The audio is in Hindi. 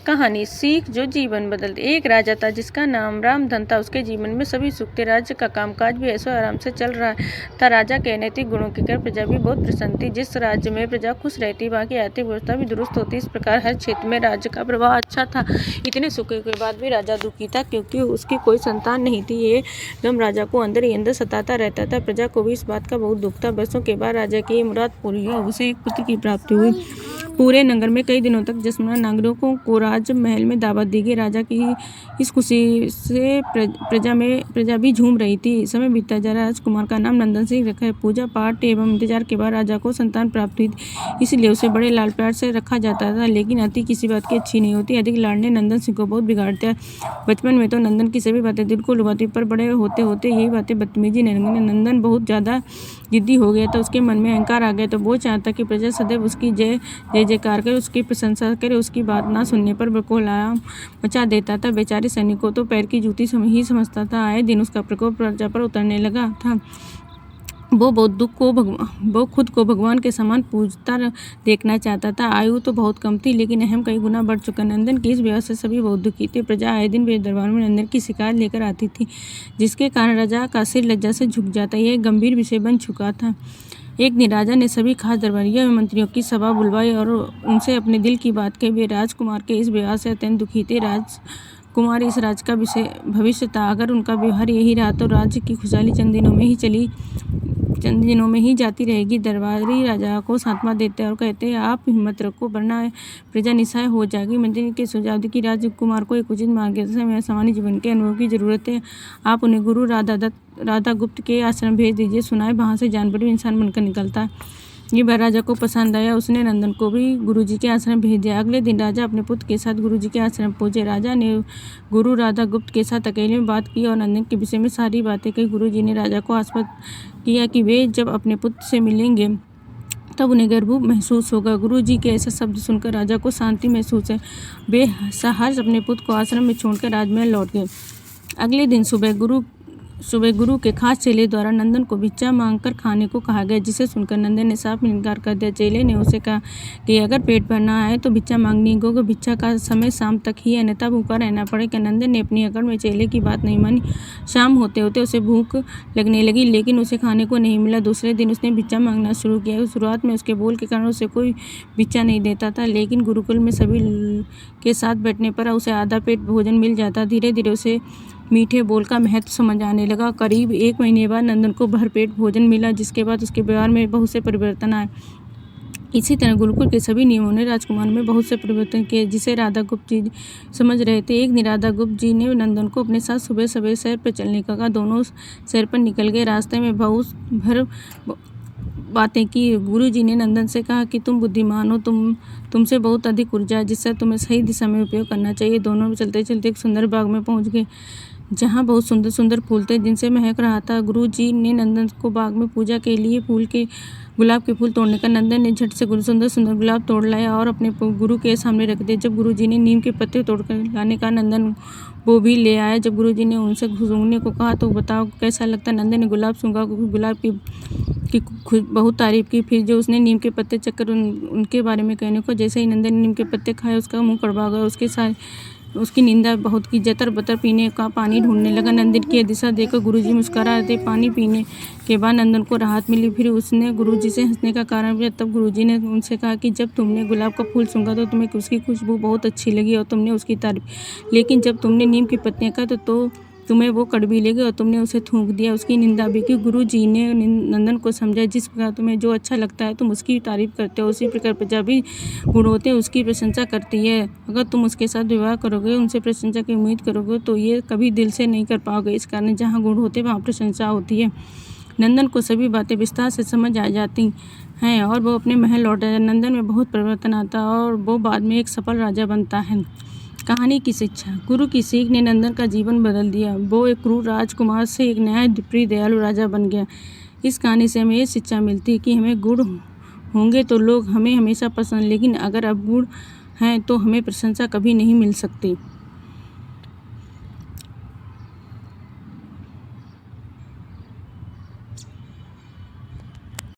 कहानी सीख जो जीवन बदलती। एक राजा था जिसका नाम रामधन था। उसके जीवन में सभी सुख थे। राज्य का कामकाज भी ऐसो आराम से चल रहा था। राजा के नैतिक गुणों के कारण प्रजा भी बहुत प्रसन्न थी। जिस राज्य में प्रजा खुश रहती वहाँ की आर्थिक व्यवस्था भी दुरुस्त होती। इस प्रकार हर क्षेत्र में राज्य का प्रभाव अच्छा था। इतने सुखों के बाद भी राजा दुखी था क्योंकि उसकी कोई संतान नहीं थी। ये गम राजा को अंदर ही अंदर सताता रहता था। प्रजा को भी इस बात का बहुत दुख था। वर्षों के बाद राजा की मुराद पूरी हुई। उसे एक पुत्र की प्राप्ति हुई। पूरे नगर में कई दिनों तक जसमना नागरिकों को राज महल में दावत दी गई। राजा की इस खुशी से प्रजा भी झूम रही थी। समय बीतता जा रहा। राजकुमार का नाम नंदन सिंह रखा है। पूजा पाठ एवं इंतजार के बाद राजा को संतान प्राप्त हुई थी, इसलिए उसे बड़े लाल प्यार से रखा जाता था। लेकिन अति किसी बात की अच्छी नहीं होती। अधिक लाड़ ने नंदन सिंह को बहुत बिगाड़ दिया। बचपन में तो नंदन की सभी बातें दिल को लुभाती, पर बड़े होते होते यही बातें बदतमीजी ने नंदन बहुत ज्यादा जिद्दी हो गया था। उसके मन में अहंकार आ गया। तो वो चाहता कि प्रजा सदैव उसकी जय जयकार करे, उसकी प्रशंसा करे। उसकी बात ना सुनने पर कोहराम मचा देता था। बेचारे सैनिक को तो पैर की जूती ही समझता था। आए दिन उसका प्रकोप प्रजा पर उतरने लगा था। वो खुद को भगवान के समान पूजता देखना चाहता था। आयु तो बहुत कम थी, लेकिन अहम कई गुना बढ़ चुका। नंदन की इस व्यवहार से सभी बहुत दुखी थे। प्रजा आए दिन वे दरबार में नंदन की शिकायत लेकर आती थी, जिसके कारण राजा का सिर लज्जा से झुक जाता। यह एक गंभीर विषय बन चुका था। एक दिन राजा ने सभी खास दरबारियों एवं मंत्रियों की सभा बुलवाई और उनसे अपने दिल की बात कही। वे राजकुमार के इस व्यवहार से अत्यंत दुखी थे। राजकुमार इस राज्य का भविष्य था। अगर उनका व्यवहार यही रहा तो राज्य की खुशहाली चंद दिनों में ही जाती रहेगी। दरबारी राजा को सांत्वना देते और कहते, आप हिम्मत रखो, वरना प्रजा निस्सहाय हो जाएगी। मंत्री के सुझाव दिए कि राजकुमार को एक उचित मार्गदर्शन या सामान्य जीवन के अनुभव की जरूरत है। आप उन्हें गुरु राधा गुप्त के आश्रम भेज दीजिए। सुनाए वहाँ से जानवर भी इंसान बनकर निकलता है। ये बात राजा को पसंद आया। उसने नंदन को भी गुरुजी के आश्रम भेज दिया। अगले दिन राजा अपने पुत्र के साथ गुरुजी के आश्रम पहुंचे। राजा ने गुरु राधा गुप्त के साथ अकेले में बात की और नंदन के विषय में सारी बातें कही। गुरुजी ने राजा को आश्वस्त किया कि वे जब अपने पुत्र से मिलेंगे तब उन्हें गर्व महसूस होगा। गुरुजी के ऐसे शब्द सुनकर राजा को शांति महसूस है। वे सहर्ष अपने पुत्र को आश्रम में छोड़कर राजमहल लौट गए। अगले दिन सुबह गुरु के खास चेले द्वारा नंदन को भिक्षा मांगकर खाने को कहा गया, जिसे सुनकर नंदन ने साफ इनकार कर दिया। चेले ने उसे कहा कि अगर पेट भरना है तो भिक्षा मांगनी होगी। भिक्षा का समय शाम तक ही, अन्यथा भूखा रहना पड़ेगा। नंदन ने अपनी अकड़ में चेले की बात नहीं मानी। शाम होते होते उसे भूख लगने लगी, लेकिन उसे खाने को नहीं मिला। दूसरे दिन उसने भिक्षा मांगना शुरू किया। शुरुआत में उसके बोल के कारण उसे कोई भिक्षा नहीं देता था, लेकिन गुरुकुल में सभी के साथ बैठने पर उसे आधा पेट भोजन मिल जाता। धीरे धीरे उसे मीठे बोल का महत्व समझ आने लगा। करीब 1 महीने बाद नंदन को भरपेट भोजन मिला, जिसके बाद उसके व्यवहार में बहुत से परिवर्तन आए। इसी तरह गुरुकुल के सभी नियमों ने राजकुमार में बहुत से परिवर्तन किए, जिसे राधा गुप्त जी समझ रहे थे। एक दिन राधा गुप्त जी ने नंदन को अपने साथ सुबह सवेरे सैर पर चलने का कहा। दोनों सैर पर निकल गए। रास्ते में बहुत भर बातें की। गुरुजी ने नंदन से कहा कि तुम बुद्धिमान हो, तुमसे बहुत अधिक ऊर्जा है, जिससे तुम्हें सही दिशा में उपयोग करना चाहिए। दोनों चलते चलते एक सुंदर बाग में पहुंच गए, जहाँ बहुत सुंदर सुंदर फूल थे जिनसे महक रहा था। गुरुजी ने नंदन को बाग में पूजा के लिए गुलाब के फूल तोड़ने का। नंदन ने झट से सुंदर सुंदर गुलाब तोड़ लाया और अपने गुरु के सामने रख दिए। जब गुरुजी ने नीम के पत्ते तोड़कर लाने का, नंदन वो भी ले आया। जब गुरुजी ने उनसे सूंघने को कहा तो बताओ कैसा लगता। नंदन ने गुलाब सूंघा, गुलाब की बहुत तारीफ की। फिर जो उसने नीम के पत्ते चक्कर उनके बारे में कहने को, जैसे ही नंदन ने नीम के पत्ते खाए उसका मुंह कड़वा गया। उसकी निंदा बहुत की। जतर बतर पीने का पानी ढूंढने लगा। नंदन की दिशा देखकर गुरुजी मुस्कुरा रहे थे। पानी पीने के बाद नंदन को राहत मिली। फिर उसने गुरुजी से हंसने का कारण पूछा। तब गुरुजी ने उनसे कहा कि जब तुमने गुलाब का फूल सूंघा तो तुम्हें उसकी खुशबू बहुत अच्छी लगी और तुमने उसकी तारीफ, लेकिन जब तुमने नीम की पत्तियां खाई तो तुम्हें वो कड़वी लगी और तुमने उसे थूक दिया, उसकी निंदा भी की। गुरुजी ने नंदन को समझा, जिस प्रकार तुम्हें जो अच्छा लगता है तुम उसकी तारीफ करते हो, उसी प्रकार प्रजा भी गुण होते हैं उसकी प्रशंसा करती है। अगर तुम उसके साथ विवाह करोगे, उनसे प्रशंसा की उम्मीद करोगे तो ये कभी दिल से नहीं कर पाओगे। इस कारण जहाँ गुण होते वहाँ प्रशंसा होती है। नंदन को सभी बातें विस्तार से समझ आ जाती हैं और वो अपने महल लौट जाता है। नंदन में बहुत परिवर्तन आता है और वो बाद में एक सफल राजा बनता है। कहानी की शिक्षा। गुरु की सीख ने नंदन का जीवन बदल दिया। वो एक क्रूर राजकुमार से एक न्यायप्रिय दयालु राजा बन गया। इस कहानी से हमें ये शिक्षा मिलती है कि हमें गुण होंगे तो लोग हमें हमेशा पसंद, लेकिन अगर अब गुण हैं तो हमें प्रशंसा कभी नहीं मिल सकती।